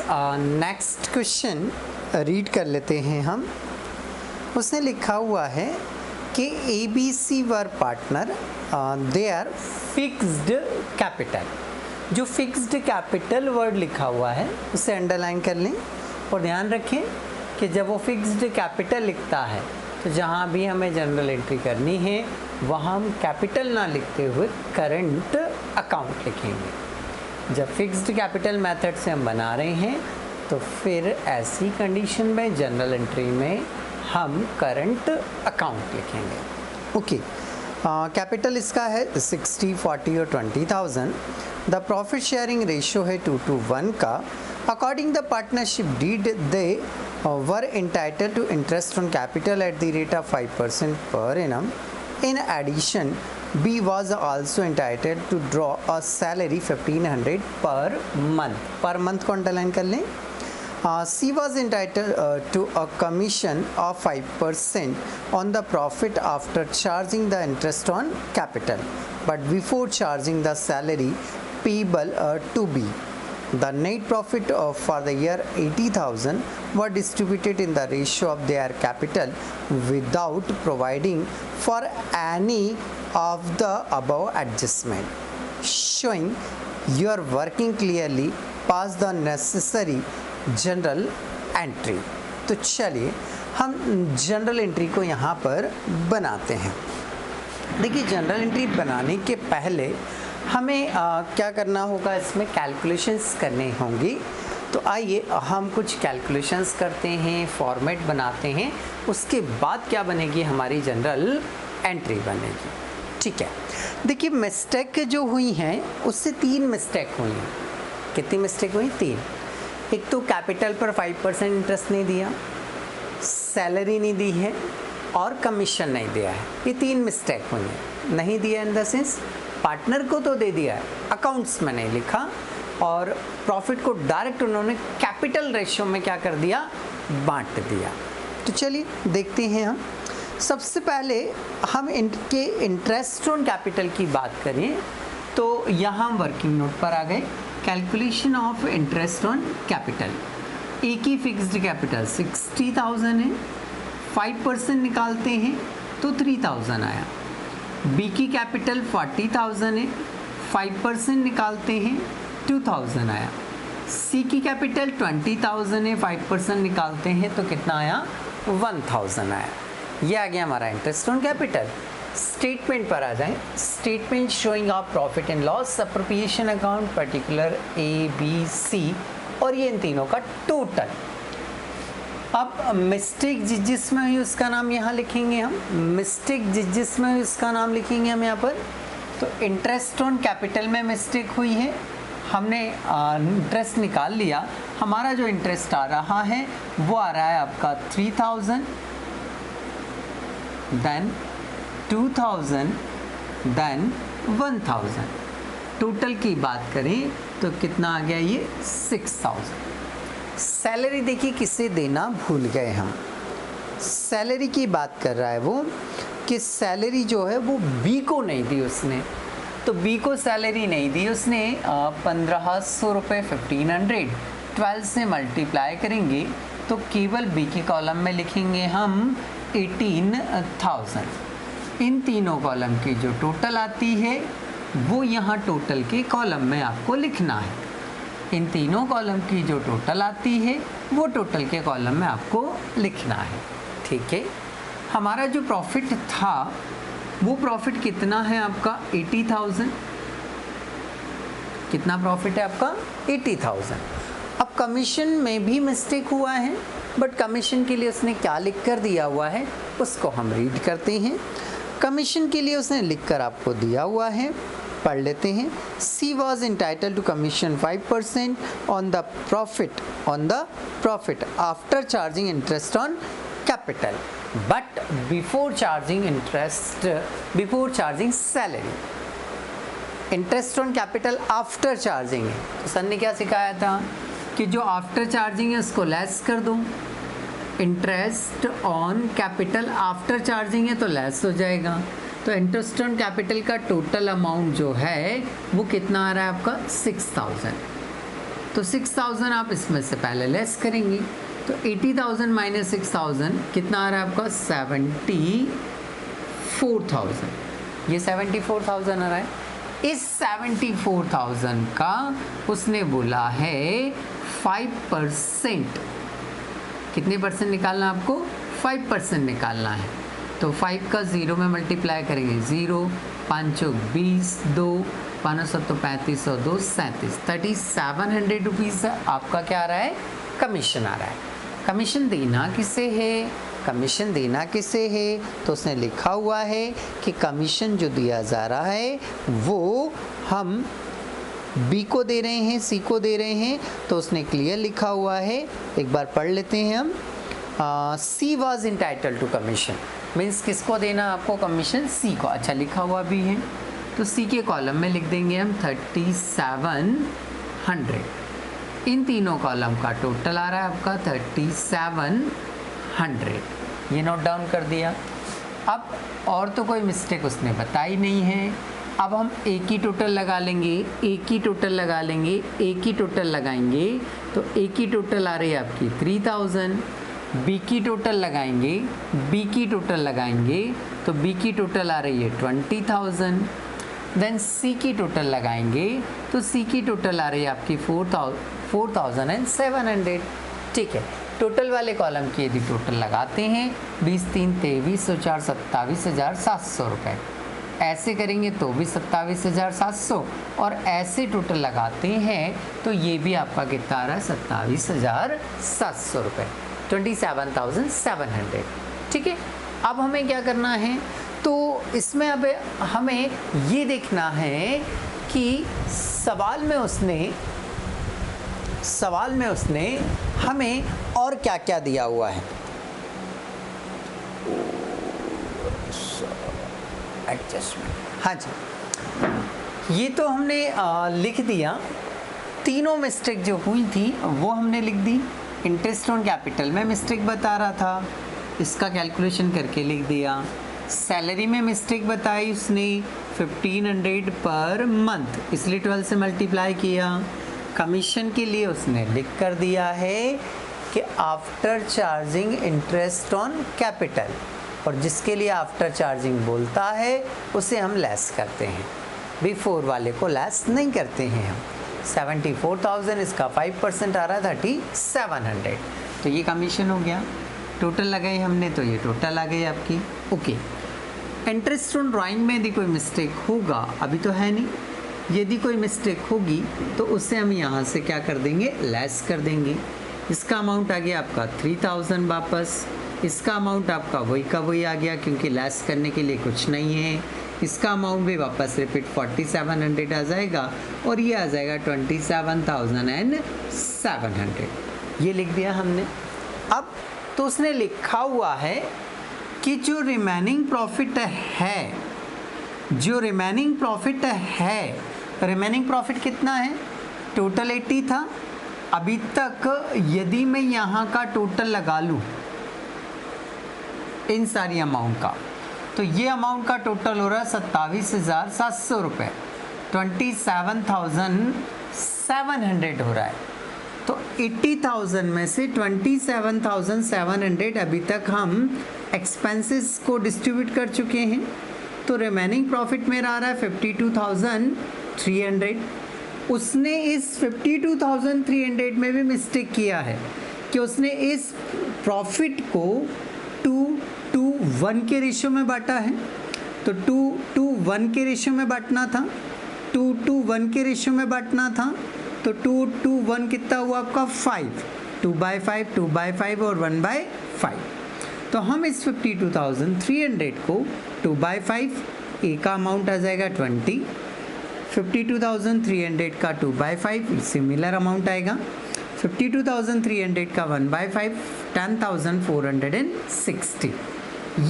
Next question read कर लेते हैं हम। उसने लिखा हुआ है कि ABC were partner, they are fixed capital. जो फिक्स्ड कैपिटल वर्ड लिखा हुआ है उसे अंडरलाइन कर लें और ध्यान रखें कि जब वो फिक्स्ड कैपिटल लिखता है तो जहाँ भी हमें जनरल एंट्री करनी है वहाँ हम कैपिटल ना लिखते हुए करंट अकाउंट लिखेंगे। जब फिक्स्ड कैपिटल मेथड से हम बना रहे हैं तो फिर ऐसी कंडीशन में जनरल एंट्री में हम करंट अकाउंट लिखेंगे। ओके, कैपिटल इसका है 60, 40 और 20,000। द प्रॉफिट शेयरिंग रेशियो है 2:1 का। According the partnership deed they were entitled to interest on capital at the rate of 5% per annum. In addition, B was also entitled to draw a salary 1,500 per month. Per month को underline कर लें। C was entitled to a commission of 5% on the profit after charging the interest on capital, but before charging the salary payable to B. The net profit for the year 80,000 were distributed in the ratio of their capital without providing for any of the above adjustment. Showing you are working clearly past the necessary general entry. तो चलिए हम general entry को यहाँ पर बनाते हैं। देखिए, general entry बनाने के पहले हमें क्या करना होगा, इसमें कैलकुलेशंस करने होंगी। तो आइए हम कुछ कैलकुलेशंस करते हैं, फॉर्मेट बनाते हैं, उसके बाद क्या बनेगी, हमारी जनरल एंट्री बनेगी। ठीक है, देखिए मिस्टेक जो हुई हैं उससे 3 मिस्टेक हुई हैं। कितनी मिस्टेक हुई? 3। एक तो कैपिटल पर 5% इंटरेस्ट नहीं दिया, सैलरी नहीं दी है और कमीशन नहीं दिया है। ये 3 मिस्टेक हुई है। नहीं दिया इन द सेंस पार्टनर को तो दे दिया है, अकाउंट्स में नहीं लिखा, और प्रॉफिट को डायरेक्ट उन्होंने कैपिटल रेशियो में क्या कर दिया, बांट दिया। तो चलिए देखते हैं हम। सबसे पहले हम इनके इंटरेस्ट ऑन कैपिटल की बात करें तो यहाँ हम वर्किंग नोट पर आ गए। Calculation of interest on capital, A की फिक्स्ड कैपिटल 60,000 है, 5% निकालते हैं तो 3,000 आया। बी की कैपिटल 40,000 है, 5% निकालते हैं 2,000 आया। सी की कैपिटल 20,000 है, 5% निकालते हैं तो कितना आया, 1,000 आया। ये आ गया हमारा इंटरेस्ट ऑन कैपिटल। स्टेटमेंट पर आ जाएं। Statement showing of profit and loss, appropriation account, particular A B C, और ये इन तीनों का टोटल। अब मिस्टेक जिसमें हुई उसका नाम यहाँ लिखेंगे हम। मिस्टेक जिसमें हुई उसका नाम लिखेंगे हम यहाँ पर। तो इंटरेस्ट ऑन कैपिटल में मिस्टेक हुई है, हमने इंटरेस्ट निकाल लिया। हमारा जो इंटरेस्ट आ रहा है वो आ रहा है आपका 3,000, देन 2,000, देन 1,000। टोटल की बात करें तो कितना आ गया, ये 6,000। सैलरी देखिए किसे देना भूल गए हम। सैलरी की बात कर रहा है वो कि सैलरी जो है वो बी को नहीं दी उसने। तो बी को सैलरी नहीं दी उसने। 1,500 रुपये 1,500 12 से मल्टीप्लाई करेंगे तो केवल बी के कॉलम में लिखेंगे हम 18,000। इन तीनों कॉलम की जो टोटल आती है वो यहाँ टोटल के कॉलम में आपको लिखना है। इन तीनों कॉलम की जो टोटल आती है वो टोटल के कॉलम में आपको लिखना है। ठीक है, हमारा जो प्रॉफिट था वो प्रॉफिट कितना है आपका, 80,000। कितना प्रॉफिट है आपका, 80,000। अब कमीशन में भी मिस्टेक हुआ है, बट कमीशन के लिए उसने क्या लिख कर दिया हुआ है उसको हम रीड करते हैं। कमीशन के लिए उसने लिखकर आपको दिया हुआ है, पढ़ लेते हैं। C was entitled to commission 5% on the profit after charging interest on capital, but before charging salary. Interest on capital after charging है। तो सर ने क्या सिखाया था कि जो आफ्टर चार्जिंग है उसको लेस कर दो। Interest on capital after charging है तो लेस हो जाएगा। तो इंटरेस्ट ऑन कैपिटल का टोटल अमाउंट जो है वो कितना आ रहा है आपका, 6,000। तो 6000 आप इसमें से पहले लेस करेंगे, तो 80,000 माइनस 6000 कितना आ रहा है आपका 74,000, ये 74,000 आ रहा है। इस 74,000 का उसने बोला है 5%, कितने परसेंट निकालना आपको 5% निकालना है। तो 5 का 0 में मल्टीप्लाई करेंगे, 0 5 20 2 5 7 35 और 2 37, 3700 रुपीज़ आपका क्या आ रहा है कमीशन आ रहा है। कमीशन देना किसे है, कमीशन देना किसे है, तो उसने लिखा हुआ है कि कमीशन जो दिया जा रहा है वो हम बी को दे रहे हैं, सी को दे रहे हैं, तो उसने क्लियर लिखा हुआ है, एक बार पढ़ लेते हैं हम। She was entitled to commission, means किसको देना आपको कमीशन, सी को। अच्छा लिखा हुआ भी है, तो सी के कॉलम में लिख देंगे हम 3700, इन तीनों कॉलम का टोटल आ रहा है आपका 3700, ये नोट डाउन कर दिया। अब और तो कोई मिस्टेक उसने बताई नहीं है, अब हम एक ही टोटल लगा लेंगे, एक ही टोटल लगा लेंगे, एक ही टोटल लगाएंगे, तो एक ही टोटल आ रही है आपकी 3000, बी की टोटल लगाएंगे, बी की टोटल लगाएंगे, तो बी की टोटल आ रही है 20,000, देन सी की टोटल लगाएंगे, तो सी की टोटल आ रही है आपकी 4,700, ठीक है। टोटल वाले कॉलम की यदि टोटल लगाते हैं 20 3 23 और 4 27,700 रुपये, ऐसे करेंगे तो भी 27,700, और ऐसे टोटल लगाते हैं तो ये भी आपका कितना आ रहा है 27,700 रुपये, 27,700, ठीक है। अब हमें क्या करना है, तो इसमें अब हमें ये देखना है कि सवाल में उसने हमें और क्या क्या दिया हुआ है। एडजस्टमेंट, हाँ जी, ये तो हमने लिख दिया, तीनों मिस्टेक जो हुई थी वो हमने लिख दी। इंटरेस्ट ऑन कैपिटल में मिस्टेक बता रहा था, इसका कैलकुलेशन करके लिख दिया। सैलरी में मिस्टेक बताई उसने 1500 पर मंथ, इसलिए 12 से मल्टीप्लाई किया। कमीशन के लिए उसने लिख कर दिया है कि after charging interest on capital, और जिसके लिए आफ्टर चार्जिंग बोलता है उसे हम लेस करते हैं, बिफोर वाले को लेस नहीं करते हैं हम। 74,000 इसका 5% आ रहा है 3700, तो ये कमीशन हो गया। टोटल लगाई हमने तो ये टोटल आ गई आपकी, ओके। इंटरेस्ट ऑन ड्राइंग में यदि कोई मिस्टेक होगा, अभी तो है नहीं, यदि कोई मिस्टेक होगी तो उससे हम यहाँ से क्या कर देंगे, लेस कर देंगे। इसका अमाउंट आ गया आपका 3000 वापस, इसका अमाउंट आपका वही का वही आ गया क्योंकि लेस करने के लिए कुछ नहीं है। इसका अमाउंट भी वापस रिपीट 4700 आ जाएगा, और ये आ जाएगा 27,700, ये लिख दिया हमने। अब तो उसने लिखा हुआ है कि जो रिमेनिंग प्रॉफिट है, रिमेनिंग प्रॉफिट कितना है, टोटल 80 था। अभी तक यदि मैं यहाँ का टोटल लगा लूँ इन सारी अमाउंट का, तो ये अमाउंट का टोटल हो रहा है 27,700 रुपये, 27,700 हो रहा है। तो 80,000 में से 27,700 अभी तक हम एक्सपेंसेस को डिस्ट्रीब्यूट कर चुके हैं, तो रिमेनिंग प्रॉफिट मेरा आ रहा है 52,300। उसने इस 52,300 में भी मिस्टेक किया है कि उसने इस प्रॉफिट को 2:1 के रेशियो में बांटा है, तो 2:1 के रेशियो में बांटना था, 2:1 के रेशियो में बांटना था, तो 2:1 कितना हुआ आपका 5, 2/5, 2/5 और 1/5। तो हम इस 52,300 को 2/5, ए का अमाउंट आ जाएगा 20, 52,300 का 2/5 सिमिलर अमाउंट आएगा, 52,300 का 1/5 10,460।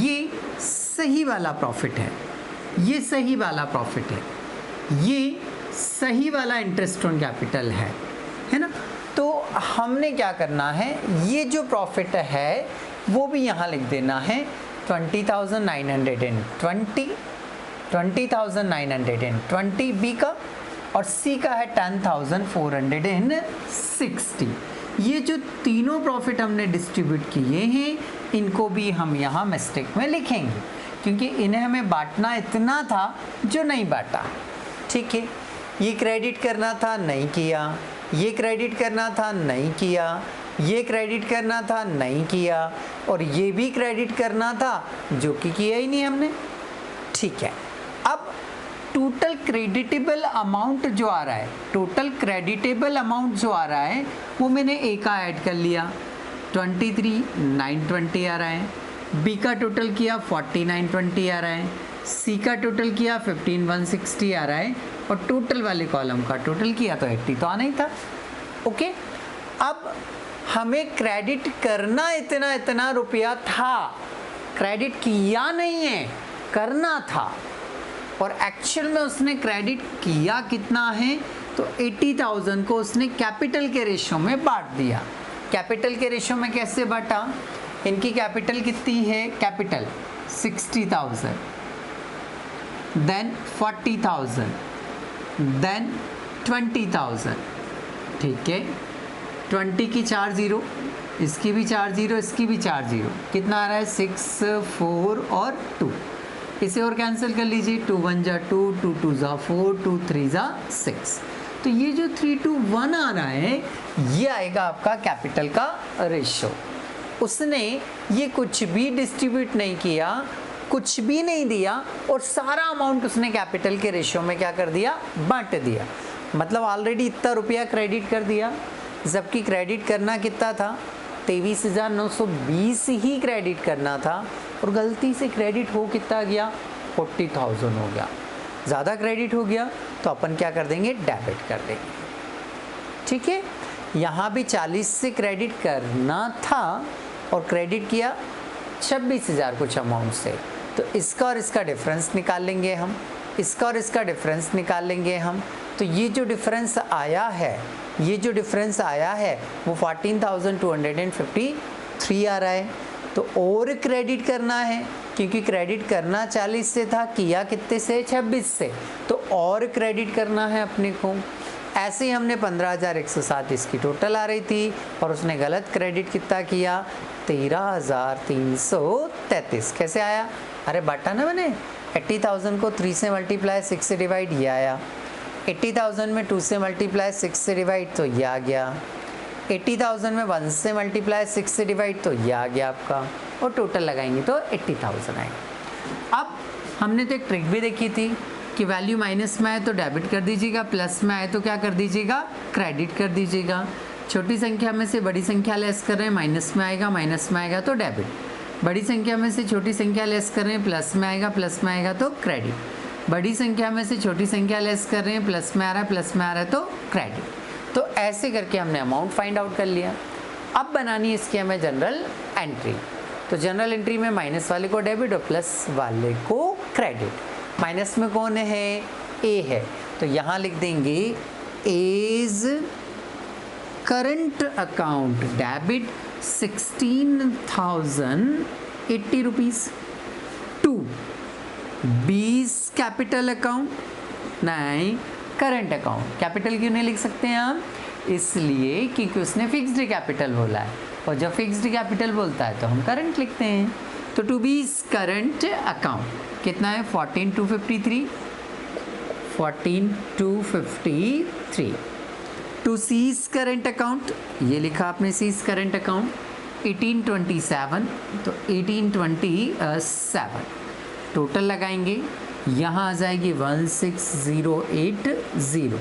ये सही वाला प्रॉफिट है, ये सही वाला प्रॉफिट है, ये सही वाला इंटरेस्ट ऑन कैपिटल है ना। तो हमने क्या करना है, ये जो प्रॉफिट है वो भी यहाँ लिख देना है 20,920 बी का, और सी का है 10,460। ये जो तीनों प्रॉफिट हमने डिस्ट्रीब्यूट किए हैं इनको भी हम यहाँ मिस्टेक में लिखेंगे, क्योंकि इन्हें हमें बांटना इतना था जो नहीं बांटा। ठीक है, ये क्रेडिट करना था नहीं किया, ये क्रेडिट करना था नहीं किया, ये क्रेडिट करना था नहीं किया, और ये भी क्रेडिट करना था जो कि किया ही नहीं हमने। ठीक है, अब टोटल क्रेडिटेबल अमाउंट जो आ रहा है, टोटल क्रेडिटेबल अमाउंट जो आ रहा है वो मैंने ए का ऐड कर लिया, 23,920 आ रहा है। बी का टोटल किया 4920 आ रहा है। सी का टोटल किया 15,160 आ रहा है, और टोटल वाले कॉलम का टोटल किया तो 80 तो आना ही था। ओके, अब हमें क्रेडिट करना इतना इतना रुपया था, क्रेडिट किया नहीं है, करना था, और एक्चुअल में उसने क्रेडिट किया कितना है तो 80,000 को उसने कैपिटल के रेशो में बांट दिया। कैपिटल के रेशो में कैसे बांटा? इनकी कैपिटल कितनी है? Capital 60,000, then 40,000, then 20,000। ठीक है, 20 की 4 जीरो, इसकी भी 4 जीरो, इसकी भी 4 जीरो, कितना आ रहा है? 6, 4 और 2। इसे और कैंसिल कर लीजिए, 2 1 जा 2, 2 2 जा 4, 2 3 जा 6। तो ये जो 3 to 1 आ रहा है ये आएगा आपका कैपिटल का रेशो। उसने ये कुछ भी डिस्ट्रीब्यूट नहीं किया, कुछ भी नहीं दिया, और सारा अमाउंट उसने कैपिटल के रेशो में क्या कर दिया? बांट दिया। मतलब ऑलरेडी इतना रुपया क्रेडिट कर दिया, जबकि क्रेडिट करना कितना था? 23,920 ही क्रेडिट करना था, और गलती से क्रेडिट हो कितना गया? 40,000 हो गया। ज़्यादा क्रेडिट हो गया तो अपन क्या कर देंगे? डेबिट कर देंगे। ठीक है, यहाँ भी 40 से क्रेडिट करना था और क्रेडिट किया 26,000 कुछ अमाउंट से, तो इसका और इसका डिफरेंस निकाल लेंगे हम, इसका और इसका डिफरेंस निकाल लेंगे हम। तो ये जो डिफरेंस आया है, ये जो डिफरेंस आया है वो 14,253 आ रहा है। तो और क्रेडिट करना है, क्योंकि क्रेडिट करना 40 से था, किया कितने से? 26 से, तो और क्रेडिट करना है अपने को। ऐसे ही हमने 15,107 इसकी टोटल आ रही थी, और उसने गलत क्रेडिट कितना किया? 13,333। कैसे आया? अरे बांटा ना मैंने, 80,000 को 3 से मल्टीप्लाई 6 से डिवाइड, ये आया। 80,000 में 2 से मल्टीप्लाई 6 से डिवाइड तो ये आ गया। 80,000 में 1 से मल्टीप्लाई 6 से डिवाइड तो ये आ गया आपका, और टोटल लगाएंगे तो 80,000 आएगा। अब हमने तो एक ट्रिक भी देखी थी कि वैल्यू माइनस में आए तो डेबिट कर दीजिएगा, प्लस में आए तो क्या कर दीजिएगा? क्रेडिट कर दीजिएगा। छोटी संख्या में से बड़ी संख्या लेस कर रहे हैं, माइनस में आएगा, माइनस में आएगा तो डेबिट। बड़ी संख्या में से छोटी संख्या लेस कर रहे हैं, प्लस में आएगा, प्लस में आएगा तो क्रेडिट। बड़ी संख्या में से छोटी संख्या लेस कर रहे हैं, प्लस में आ रहा है, प्लस में आ रहा है तो क्रेडिट। तो ऐसे करके हमने अमाउंट फाइंड आउट कर लिया। अब बनानी है इसकी हमें जनरल एंट्री। तो जनरल एंट्री में माइनस वाले को डेबिट और प्लस वाले को क्रेडिट। माइनस में कौन है? ए है, तो यहाँ लिख देंगे as current account debit 16,080 rupees to 20 capital account, नहीं करंट अकाउंट। कैपिटल क्यों नहीं लिख सकते हैं हम? इसलिए क्योंकि उसने फिक्स्ड कैपिटल बोला है, और जब फिक्स्ड कैपिटल बोलता है तो हम करंट लिखते हैं। तो टू 20 करंट अकाउंट कितना है? 14,253, 14,253। टू सीज करंट अकाउंट, ये लिखा आपने सीज करंट अकाउंट 1827, तो 1827 टोटल लगाएंगे, यहाँ आ जाएगी 16,080,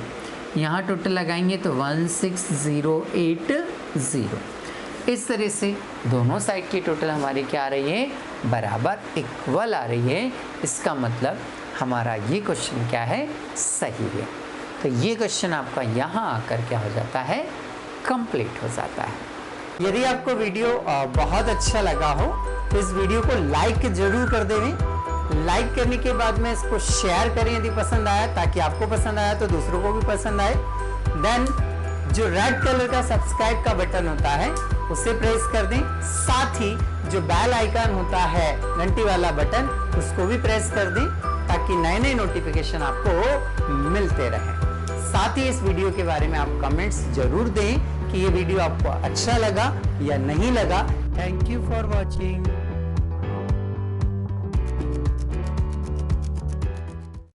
यहाँ टोटल लगाएंगे तो 16,080। इस तरह से दोनों साइड की टोटल हमारी क्या आ रही है? बराबर इक्वल आ रही है। इसका मतलब हमारा ये क्वेश्चन क्या है? सही है। तो ये क्वेश्चन आपका यहाँ आकर क्या हो जाता है? कंप्लीट हो जाता है। यदि आपको वीडियो बहुत अच्छा लगा हो तो इस वीडियो को लाइक जरूर कर दें। लाइक करने के बाद में इसको शेयर करें यदि पसंद आया, ताकि आपको पसंद आया तो दूसरों को भी पसंद आए। देन जो रेड कलर का सब्सक्राइब का बटन होता है उसे प्रेस कर दें। साथ ही जो बेल आइकन होता है, घंटी वाला बटन, उसको भी प्रेस कर दें, ताकि नए नए नोटिफिकेशन आपको मिलते रहें। साथ ही इस वीडियो के बारे में आप कमेंट्स जरूर दें कि ये वीडियो आपको अच्छा लगा या नहीं लगा। Thank you for watching.